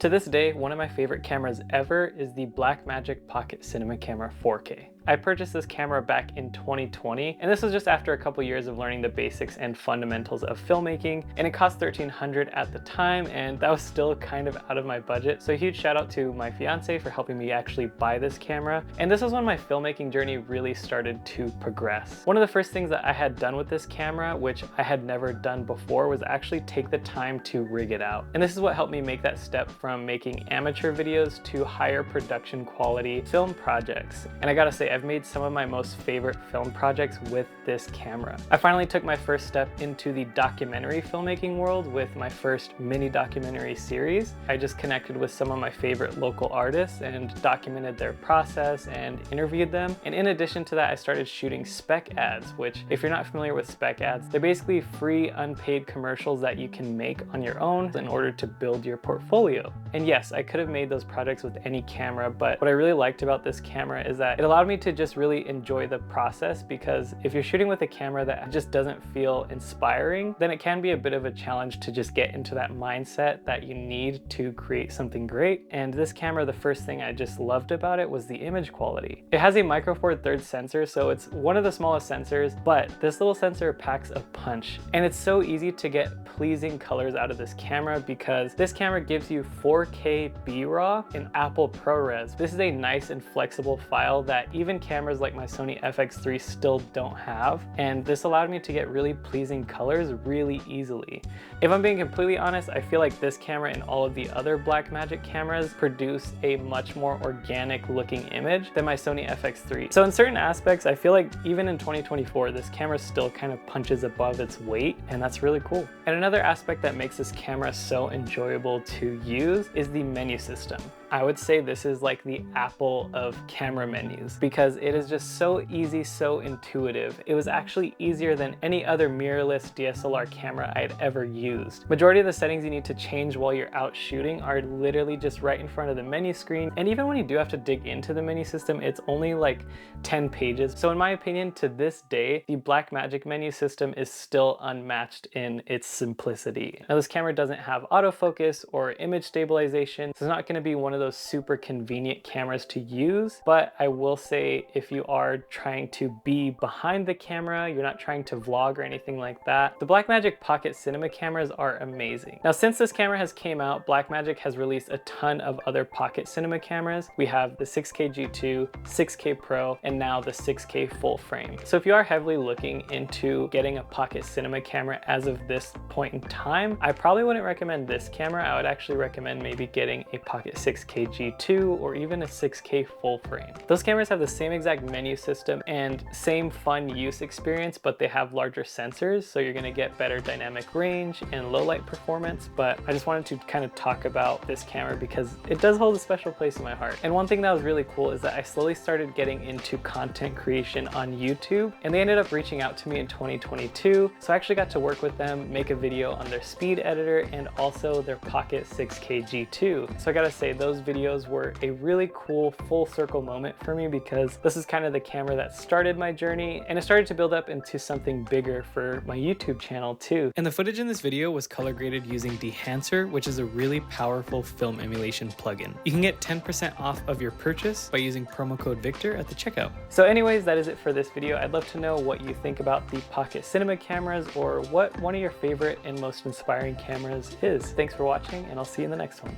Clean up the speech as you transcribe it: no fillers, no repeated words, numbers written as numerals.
To this day, one of my favorite cameras ever is the Blackmagic Pocket Cinema Camera 4K. I purchased this camera back in 2020, and this was just after a couple years of learning the basics and fundamentals of filmmaking, and it cost $1,300 at the time, and that was still kind of out of my budget. So a huge shout out to my fiance for helping me actually buy this camera. And this was when my filmmaking journey really started to progress. One of the first things that I had done with this camera, which I had never done before, was actually take the time to rig it out. And this is what helped me make that step from making amateur videos to higher production quality film projects. And I gotta say, I've made some of my most favorite film projects with this camera. I finally took my first step into the documentary filmmaking world with my first mini documentary series. I just connected with some of my favorite local artists and documented their process and interviewed them. And in addition to that, I started shooting spec ads, which, if you're not familiar with spec ads, they're basically free, unpaid commercials that you can make on your own in order to build your portfolio. And yes, I could have made those projects with any camera, but what I really liked about this camera is that it allowed me to just really enjoy the process, because if you're shooting with a camera that just doesn't feel inspiring, then it can be a bit of a challenge to just get into that mindset that you need to create something great. And this camera, the first thing I just loved about it was the image quality. It has a micro four thirds sensor, so it's one of the smallest sensors, but this little sensor packs a punch. And it's so easy to get pleasing colors out of this camera because this camera gives you 4K B-RAW in Apple ProRes. This is a nice and flexible file that even cameras like my Sony FX3 still don't have, and this allowed me to get really pleasing colors really easily. If I'm being completely honest, I feel like this camera and all of the other Blackmagic cameras produce a much more organic looking image than my Sony FX3. So in certain aspects, I feel like even in 2024, this camera still kind of punches above its weight, and that's really cool. And another aspect that makes this camera so enjoyable to use is the menu system. I would say this is like the Apple of camera menus because it is just so easy, so intuitive. It was actually easier than any other mirrorless DSLR camera I had ever used. Majority of the settings you need to change while you're out shooting are literally just right in front of the menu screen. And even when you do have to dig into the menu system, it's only like 10 pages. So in my opinion, to this day, the Blackmagic menu system is still unmatched in its simplicity. Now this camera doesn't have autofocus or image stabilization, so it's not going to be one of those super convenient cameras to use, but I will say if you are trying to be behind the camera, you're not trying to vlog or anything like that, the Blackmagic Pocket Cinema cameras are amazing. Now since this camera has came out, Blackmagic has released a ton of other Pocket Cinema cameras. We have the 6K G2, 6K Pro, and now the 6K full frame. So if you are heavily looking into getting a Pocket Cinema camera as of this point in time, I probably wouldn't recommend this camera. I would actually recommend maybe getting a Pocket 6K G2 or even a 6K full frame. Those cameras have the same exact menu system and same fun use experience, but they have larger sensors, so you're gonna get better dynamic range and low light performance. But I just wanted to kind of talk about this camera because it does hold a special place in my heart. And one thing that was really cool is that I slowly started getting into content creation on YouTube, and they ended up reaching out to me in 2022. So I actually got to work with them, make a video on their speed editor and also their Pocket 6K G2. So I gotta say, those videos were a really cool full circle moment for me because this is kind of the camera that started my journey, and it started to build up into something bigger for my YouTube channel too. And the footage in this video was color graded using Dehancer, which is a really powerful film emulation plugin. You can get 10% off of your purchase by using promo code Victor at the checkout. So anyways, that is it for this video. I'd love to know what you think about the Pocket Cinema cameras or what one of your favorite and most inspiring cameras is. Thanks for watching, and I'll see you in the next one.